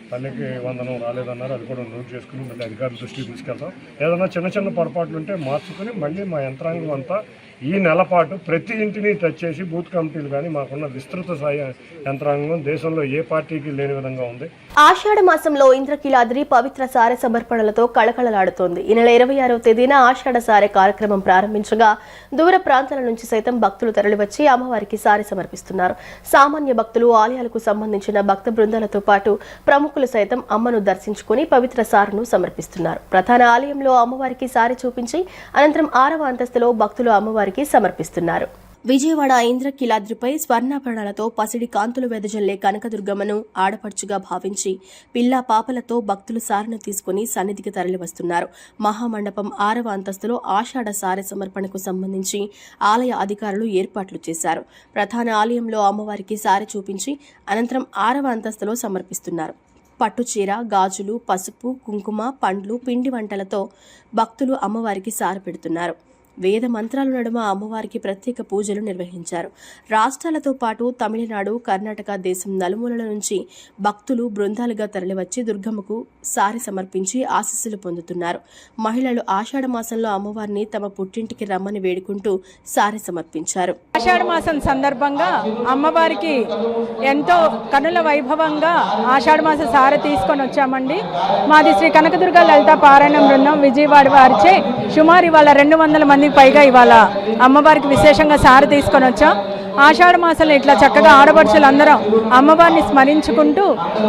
తల్లికి వందనం రాలేదన్నారు, అది కూడా నోట్ చేసుకుని మళ్ళీ అధికారుల దృష్టికి తీసుకెళ్తాం. ఏదైనా చిన్న పరపాట్లు ఉంటే మార్చుకుని మళ్ళీ మా యంత్రాంగం అంతా ఈ నెల పాటు ప్రతి ఇంటిని టచ్ చేసి బూత్ కమిటీలు కానీ మాకున్న విస్తృత యంత్రాంగం దేశంలో ఏ పార్టీకి లేని విధంగా ఉంది. ఆషాఢ మాసంలో ఇంద్రకీలాద్రి పవిత్ర సారె సమర్పణలతో కళకళలాడుతోంది. ఈ నెల 26వ తేదీన ఆషాఢ సారె కార్యక్రమం ప్రారంభించగా దూర ప్రాంతాల నుంచి సైతం భక్తులు తరలివచ్చి అమ్మవారికి సారె సమర్పిస్తున్నారు. సామాన్య భక్తులు, ఆలయాలకు సంబంధించిన భక్త బృందాలతో పాటు ప్రముఖులు సైతం అమ్మను దర్శించుకుని పవిత్ర సారెను సమర్పిస్తున్నారు. ప్రధాన ఆలయంలో అమ్మవారికి సారె చూపించి అనంతరం 6వ అంతస్తులో భక్తులు అమ్మవారికి సమర్పిస్తున్నారు. విజయవాడ ఇంద్రకీలాద్రిపై స్వర్ణాభరణాలతో పసిడి కాంతులు వెదజల్లే కనకదుర్గమ్మను ఆడపడుచుగా భావించి పిల్లా పాపలతో భక్తులు సారెను తీసుకుని సన్నిధికి తరలివస్తున్నారు. మహామండపం 6వ అంతస్తులో ఆషాఢ సారె సమర్పణకు సంబంధించి ఆలయ అధికారులు ఏర్పాట్లు చేశారు. ప్రధాన ఆలయంలో అమ్మవారికి సారె చూపించి అనంతరం 6వ అంతస్తులో సమర్పిస్తున్నారు. పట్టుచీర, గాజులు, పసుపు, కుంకుమ, పండ్లు, పిండి వంటలతో భక్తులు అమ్మవారికి సారె పెడుతున్నారు. వేద మంత్రాల నడుమ అమ్మవారికి ప్రత్యేక పూజలు నిర్వహించారు. రాష్ట్రాలతో పాటు తమిళనాడు, కర్ణాటక దేశం నలుమూలల నుంచి భక్తులు బృందాలుగా తరలివచ్చి దుర్గమ్మకు సారి సమర్పించి ఆశీస్సులు పొందుతున్నారు. మహిళలు ఆషాఢ మాసంలో అమ్మవారిని తమ పుట్టింటికి రమ్మని వేడుకుంటూ సారి సమర్పించారు. ఆషాఢ మాసం సందర్భంగా అమ్మవారికి ఎంతో కనుల వైభవంగా ఆషాఢ మాస సారె తీసుకొని వచ్చామండి. మాది శ్రీ కనకదుర్గ లలిత పారాయణ బృందం విజయవాడ వారిచే సుమారు ఇవాళ 200 మందికి పైగా ఇవాళ అమ్మవారికి విశేషంగా సారె తీసుకొని వచ్చాం. ఆషాఢ మాసంలో ఇట్లా చక్కగా ఆడపడుచులందరం అమ్మవారిని స్మరించుకుంటూ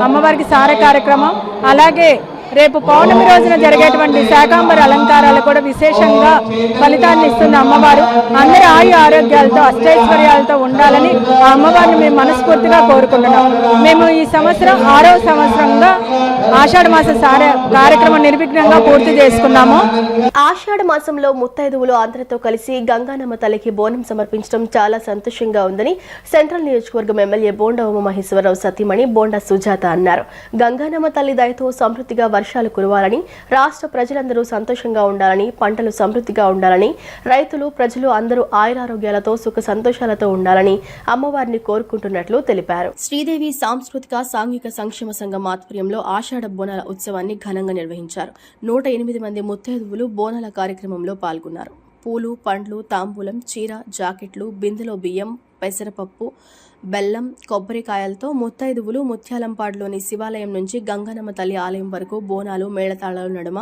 అమ్మవారికి సారె కార్యక్రమం, అలాగే రేపు పౌర్ణమి రోజున జరిగేటువంటి శాకాంబర అలంకారాలు కూడా విశేషంగా ఫలితాన్ని ఇస్తున్న అమ్మవారు అందరి ఆరోగ్యాలతో అష్టైశ్వర్యాలతో ఉండాలని ఆ అమ్మవారిని మేము మనస్ఫూర్తిగా కోరుకుంటున్నాం. మేము ఈ సంవత్సరం 6వ సంవత్సరంగా ఆషాఢ మాస సారె కార్యక్రమం నిర్విఘ్నంగా పూర్తి చేసుకున్నాము. ఆషాఢ మాసంలో ముత్తైదువులు అందరితో కలిసి గంగానమ్మ తల్లికి బోనం సమర్పించడం చాలా సంతోషంగా ఉందని సెంట్రల్ నియోజకవర్గం ఎమ్మెల్యే బోండా ఉమామహేశ్వరరావు సతీమణి బోండా సుజాత అన్నారు. గంగానమ్మ తల్లి దయతో సమృద్ధిగా వర్షాలు కురవాలని, రాష్ట్ర ప్రజలందరూ సంతోషంగా ఉండాలని, పంటలు సమృద్ధిగా ఉండాలని, రైతులు ప్రజలు అందరూ ఆయురారోగ్యాలతో సుఖ సంతోషాలతో ఉండాలని అమ్మవారిని కోరుకుంటున్నట్లు తెలిపారు. శ్రీదేవి సాంస్కృతిక సాంఘిక సంక్షేమ సంఘం ఆధ్వర్యంలో ఆషాఢ బోనాల ఉత్సవాన్ని ఘనంగా నిర్వహించారు. 108 మంది ముత్తైదువులు బోనాల కార్యక్రమంలో పాల్గొన్నారు. పూలు, పండ్లు, తాంబూలం, చీర, జాకెట్లు, బిందెలో బియ్యం, పెసరపప్పు, బెల్లం, కొబ్బరికాయలతో ముత్తైదువులు ముత్యాలంపాడులోని శివాలయం నుంచి గంగనమ్మ తల్లి ఆలయం వరకు బోనాలు మేళతాళాల నడుమ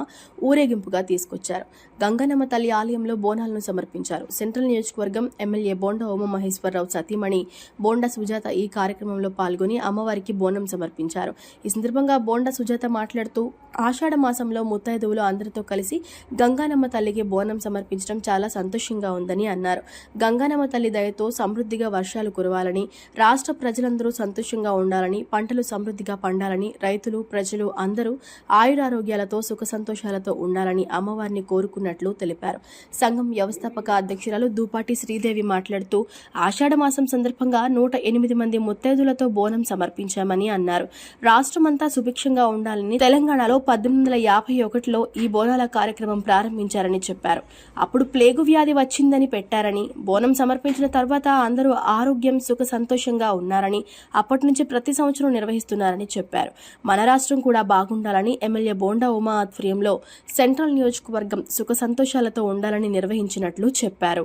ఊరేగింపుగా తీసుకొచ్చారు. గంగనమ్మ తల్లి ఆలయంలో బోనాలను సమర్పించారు. సెంట్రల్ నియోజకవర్గం ఎమ్మెల్యే బోండా ఉమామహేశ్వరరావు సతీమణి బోండా సుజాత ఈ కార్యక్రమంలో పాల్గొని అమ్మవారికి బోనం సమర్పించారు. ఈ సందర్భంగా బోండా సుజాత మాట్లాడుతూ ఆషాఢ మాసంలో ముత్తైదువులు అందరితో కలిసి గంగానమ్మ తల్లికి బోనం సమర్పించడం చాలా సంతోషంగా ఉందని అన్నారు. గంగానమ్మ తల్లి దయతో సమృద్ధిగా వర్షాలు కురవాలని, రాష్ట్ర ప్రజలందరూ సంతోషంగా ఉండాలని, పంటలు సమృద్ధిగా పండాలని, రైతులు ప్రజలు అందరూ ఆయురారోగ్యాలతో సుఖ సంతోషాలతో ఉండాలని అమ్మవారిని కోరుకున్నట్లు తెలిపారు. సంఘం వ్యవస్థాపక అధ్యక్షురాలు దూపాటి శ్రీదేవి మాట్లాడుతూ ఆషాఢ మాసం సందర్భంగా 108 మంది ముత్తైదులతో బోనం సమర్పించామని అన్నారు. రాష్ట్రమంతా సుభిక్షంగా ఉండాలని తెలంగాణలో 1851లో ఈ బోనాల కార్యక్రమం ప్రారంభించారని చెప్పారు. అప్పుడు ప్లేగు వ్యాధి వచ్చిందని పెట్టారని, బోనం సమర్పించిన తర్వాత అందరూ ఆరోగ్యం సుఖ సంతోషంగా ఉన్నారని, అప్పటి నుంచి ప్రతి సంవత్సరం నిర్వహిస్తున్నారని చెప్పారు. మన రాష్ట్రం కూడా బాగుండాలని ఎమ్మెల్యే బోండా ఉమా ఆధ్వర్యంలో సెంట్రల్ నియోజకవర్గం సుఖ సంతోషాలతో ఉండాలని నిర్వహించినట్లు చెప్పారు.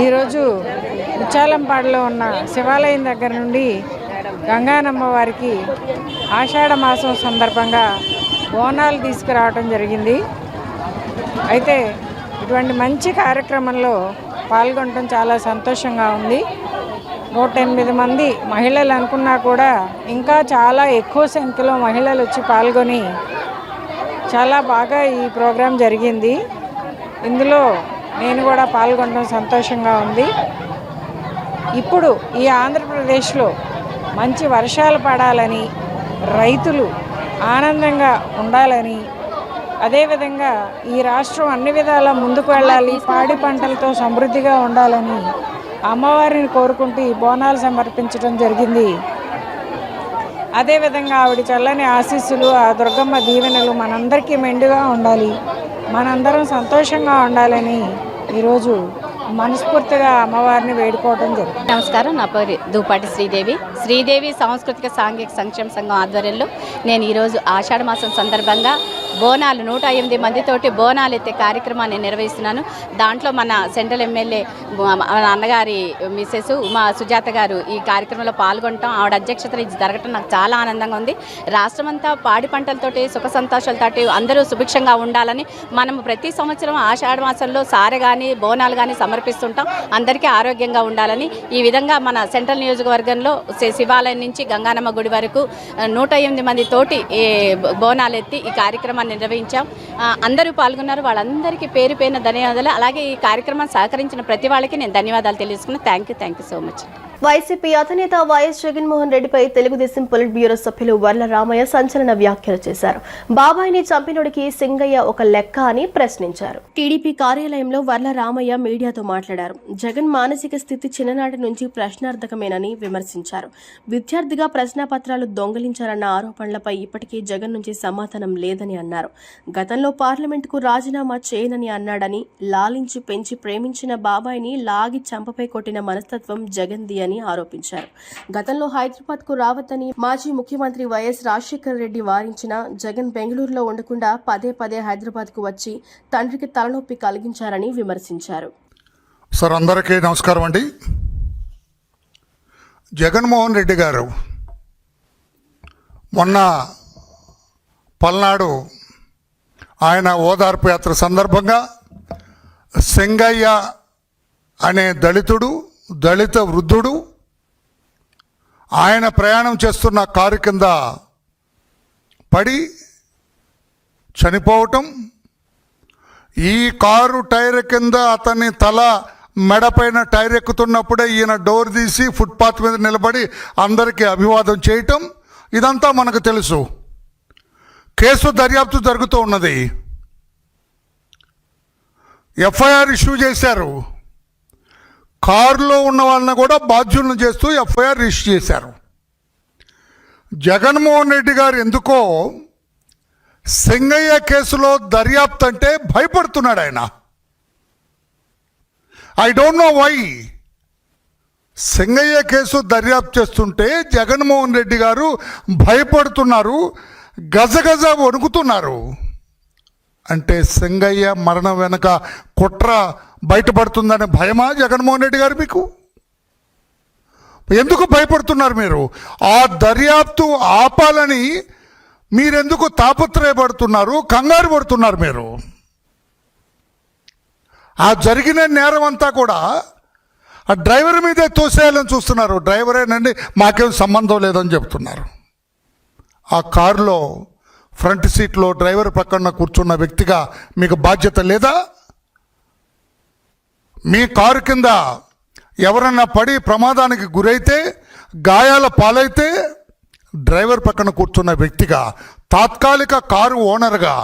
ఈరోజు ముత్యాలంపాడులో ఉన్న శివాలయం దగ్గర నుండి గంగానమ్మ వారికి ఆషాఢ మాసం సందర్భంగా బోనాలు తీసుకురావడం జరిగింది. అయితే ఇటువంటి మంచి కార్యక్రమంలో పాల్గొనడం చాలా సంతోషంగా ఉంది. 108 మంది మహిళలు అనుకున్నా కూడా ఇంకా చాలా ఎక్కువ సంఖ్యలో మహిళలు వచ్చి పాల్గొని చాలా బాగా ఈ ప్రోగ్రాం జరిగింది. ఇందులో నేను కూడా పాల్గొనడం సంతోషంగా ఉంది. ఇప్పుడు ఈ ఆంధ్రప్రదేశ్లో మంచి వర్షాలు పడాలని, రైతులు ఆనందంగా ఉండాలని, అదేవిధంగా ఈ రాష్ట్రం అన్ని విధాలా ముందుకు వెళ్ళాలి, పాడి పంటలతో సమృద్ధిగా ఉండాలని అమ్మవారిని కోరుకుంటూ ఈ బోనాలు సమర్పించడం జరిగింది. అదేవిధంగా ఆవిడ చల్లని ఆశీస్సులు, ఆ దుర్గమ్మ దీవెనలు మనందరికీ మెండుగా ఉండాలి, మనందరం సంతోషంగా ఉండాలని ఈరోజు మనస్ఫూర్తిగా అమ్మవారిని వేడుకోవడం జరిగింది. నమస్కారం, నా పేరు దూపాటి శ్రీదేవి సాంస్కృతిక సాంఘిక సంక్షేమ సంఘం ఆధ్వర్యంలో నేను ఈరోజు ఆషాఢ మాసం సందర్భంగా బోనాలు 108 మందితోటి బోనాలు ఎత్తే కార్యక్రమాన్ని నిర్వహిస్తున్నాను. దాంట్లో మన సెంట్రల్ ఎమ్మెల్యే అన్నగారి మిసెస్ ఉమా సుజాత గారు ఈ కార్యక్రమంలో పాల్గొనటం, ఆవిడ అధ్యక్షతన ఇది జరగటం నాకు చాలా ఆనందంగా ఉంది. రాష్ట్రమంతా పాడి పంటలతోటి సుఖ సంతోషాలతోటి అందరూ సుభిక్షంగా ఉండాలని మనము ప్రతి సంవత్సరం ఆషాఢ మాసంలో సారె కానీ బోనాలు కానీ సమర్పిస్తుంటాం. అందరికీ ఆరోగ్యంగా ఉండాలని ఈ విధంగా మన సెంట్రల్ నియోజకవర్గంలో శివాలయం నుంచి గంగానమ్మ గుడి వరకు 108 మంది తోటి బోనాలు ఎత్తి ఈ కార్యక్రమాన్ని నిర్వహించాం. అందరూ పాల్గొన్నారు. వాళ్ళందరికీ పేరు పేరున ధన్యవాదాలు. అలాగే ఈ కార్యక్రమాన్ని సహకరించిన ప్రతి వాళ్ళకి నేను ధన్యవాదాలు తెలియజేసుకున్నాను. Thank you so much. YCP అధినేత వైఎస్ జగన్మోహన్ రెడ్డిపై తెలుగుదేశం పొలిట్ బ్యూరో సభ్యులు వర్ల రామయ్య సంచలన వ్యాఖ్యలు చేశారు. బాబాయిని చంపినోడికి సింగయ్య ఒక లెక్క అని ప్రశ్నించారు. టీడీపీ కార్యాలయంలో వర్ల రామయ్య మీడియాతో మాట్లాడారు. జగన్ మానసిక స్థితి చిన్ననాటి నుంచి ప్రశ్నార్థకమేనని విమర్శించారు. విద్యార్థిగా ప్రశ్నాపత్రాలు దొంగిలించారన్న ఆరోపణలపై ఇప్పటికీ జగన్ నుంచి సమాధానం లేదని అన్నారు. గతంలో పార్లమెంటుకు రాజీనామా చేయనని అన్నాడని, లాలించి పెంచి ప్రేమించిన బాబాయిని లాగి చంపపై కొట్టిన మనస్తత్వం జగన్ది అని ఆరోపించారు. గతంలో హైదరాబాద్ కు రావద్దని మాజీ ముఖ్యమంత్రి వైఎస్ రాజశేఖర రెడ్డి వారించిన జగన్ బెంగళూరులో ఉండకుండా పదే పదే హైదరాబాద్ కు వచ్చి తండ్రికి తలనొప్పి కలిగించారని విమర్శించారు. సార్, అందరికీ నమస్కారం అండి. జగన్మోహన్ రెడ్డి గారు మొన్న పల్నాడు ఆయన ఓదార్పు యాత్ర సందర్భంగా సింగయ్య అనే దళిత వృద్ధుడు ఆయన ప్రయాణం చేస్తున్న కారు కింద పడి చనిపోవటం, ఈ కారు టైర్ కింద అతని తల మెడపైన టైర్ ఎక్కుతున్నప్పుడే ఈయన డోర్ తీసి ఫుట్పాత్ మీద నిలబడి అందరికీ అభివాదం చేయటం, ఇదంతా మనకు తెలుసు. కేసు దర్యాప్తు జరుగుతూ ఉన్నది. ఎఫ్ఐఆర్ ఇష్యూ చేశారు. కారులో ఉన్న వాళ్ళని కూడా బాధ్యులను చేస్తూ ఎఫ్ఐఆర్ ఇష్యూ చేశారు. జగన్మోహన్ రెడ్డి గారు ఎందుకో సింగయ్య కేసులో దర్యాప్తు అంటే భయపడుతున్నాడు ఆయన. I don't know why. Singayya case దర్యాప్తు చేస్తుంటే జగన్మోహన్ రెడ్డి గారు భయపడుతున్నారు, గజగజ వణుకుతున్నారు. అంటే సింగయ్య మరణం వెనక కుట్ర బయటపడుతుందనే భయమా జగన్మోహన్ రెడ్డి గారు మీకు? ఎందుకు భయపడుతున్నారు మీరు? ఆ దర్యాప్తు ఆపాలని మీరెందుకు తాపత్రయపడుతున్నారు, కంగారు పడుతున్నారు మీరు? ఆ జరిగిన నేరం అంతా కూడా ఆ డ్రైవర్ మీదే తోసేయాలని చూస్తున్నారు. డ్రైవరేనండి, మాకేం సంబంధం లేదని చెప్తున్నారు. ఆ కారులో ఫ్రంట్ సీట్లో డ్రైవర్ పక్కన కూర్చున్న వ్యక్తిగా మీకు బాధ్యత లేదా? మీ కారు కింద ఎవరన్నా పడి ప్రమాదానికి గురైతే, గాయాల పాలైతే డ్రైవర్ పక్కన కూర్చున్న వ్యక్తిగా, తాత్కాలిక కారు ఓనర్గా,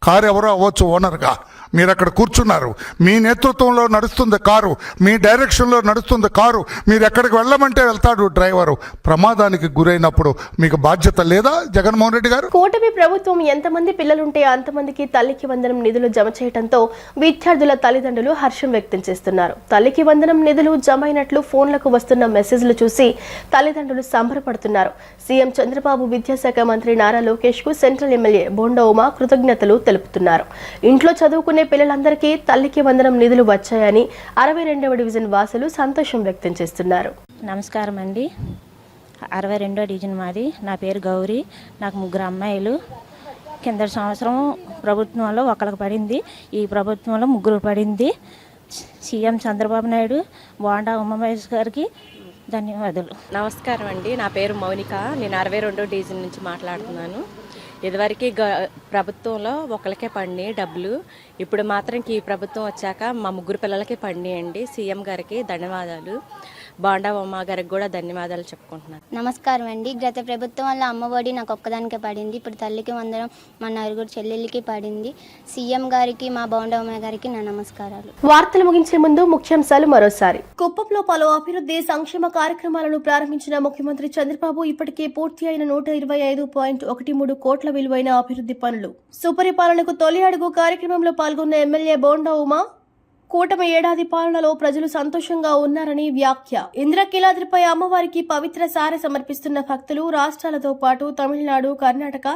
కారు ఎవరో అవ్వచ్చు ఓనర్గా మీరు అక్కడ కూర్చున్నారు. మీ నేతృత్వంలో నడుస్తుంది కారు, మీ డైరెక్షన్లో నడుస్తుంది కారు. మీరు ఎక్కడికి వెళ్ళమంటే వెళ్తాడు డ్రైవరు. ప్రమాదానికి గురైనప్పుడు మీకు బాధ్యత లేదా జగన్మోహన్ రెడ్డి గారు? కూటమి ప్రభుత్వం ఎంతమంది పిల్లలుంటే అంతమందికి తల్లికి వందనం నిధులు జమ చేయడంతో విద్యార్థుల తల్లిదండ్రులు హర్షం వ్యక్తం చేస్తున్నారు. తల్లికి వందనం నిధులు జమ అయినట్లు ఫోన్లకు వస్తున్న మెసేజ్లు చూసి తల్లిదండ్రులు సంబరపడుతున్నారు. సీఎం చంద్రబాబు, విద్యాశాఖ మంత్రి నారా లోకేష్ కు సెంట్రల్ ఎమ్మెల్యే బోండా ఉమా కృతజ్ఞతలు తెలుపుతున్నారు. ఇంట్లో చదువుకునే పిల్లలందరికీ తల్లికి వందనం నిధులు వచ్చాయని 62వ డివిజన్ వాసులు సంతోషం వ్యక్తం చేస్తున్నారు. నమస్కారం అండి. 62వ డివిజన్ మాది. నా పేరు గౌరీ. నాకు 3 అమ్మాయిలు. కింద సంవత్సరం ప్రభుత్వంలో ఒకరికి పడింది, ఈ ప్రభుత్వంలో 3 పడింది. సీఎం చంద్రబాబు నాయుడు, బోండా ఉమామహేశ్వర్ గారికి ధన్యవాదాలు. నమస్కారం అండి. నా పేరు మౌనిక. నేను 62వ డివిజన్ నుంచి మాట్లాడుతున్నాను. ఇదివరకు ప్రభుత్వంలో ఒకరికే పడినాయి డబ్బులు. ఇప్పుడు మాత్రం ఈ ప్రభుత్వం వచ్చాక మా 3 పిల్లలకి పడినాయండి. సీఎం గారికి ధన్యవాదాలు, బోండా ఉమా గారికి కూడా ధన్యవాదాలు చెప్పుకుంటున్నాను. నమస్కారం అండి. గత ప్రభుత్వం వల్ల అమ్మఒడి నాకు ఒక్కదానికే పడింది. ఇప్పుడు తల్లికి వందనం మా 4 చెల్లెళ్ళకి పడింది. సీఎం గారికి, మా బోండా ఉమా గారికి నా నమస్కారాలు. వార్తలు ముగించే ముందు ముఖ్యాంశాలు మరోసారి. కుప్పంలో పలు అభివృద్ధి సంక్షేమ కార్యక్రమాలను ప్రారంభించిన ముఖ్యమంత్రి చంద్రబాబు ఇప్పటికే పూర్తి అయిన 125.13 కోట్ల విలువైన అభివృద్ధి పనులు. సుపరిపాలనకు తొలి అడుగు కార్యక్రమంలో పాల్గొన్న ఎమ్మెల్యే బోండా ఉమా, కూటమి ఏడాది పాలనలో ప్రజలు సంతోషంగా ఉన్నారని వ్యాఖ్య. ఇంద్రకీలాద్రిపై అమ్మవారికి పవిత్ర సారె సమర్పిస్తున్న భక్తులు. రాష్ట్రాలతో పాటు తమిళనాడు, కర్ణాటక,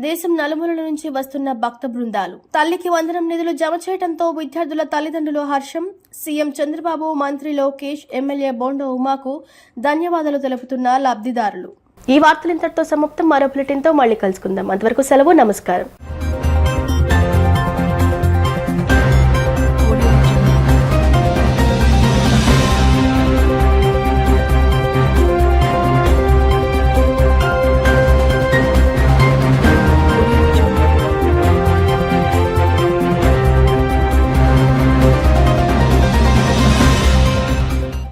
దేశం నలుమూలల నుంచి వస్తున్న భక్త బృందాలు. తల్లికి వందనం నిధులు జమ చేయడంతో విద్యార్థుల తల్లిదండ్రులు హర్షం. సీఎం చంద్రబాబు, మంత్రి లోకేష్, ఎమ్మెల్యే బోండా ఉమాకు ధన్యవాదాలు తెలుపుతున్న లబ్ధిదారులు. ఈ వార్తలు ఇంతటితో సమాప్తం. మరో బులెటిన్తో మళ్ళీ కలుసుకుందాం. అంతవరకు సెలవు. నమస్కారం.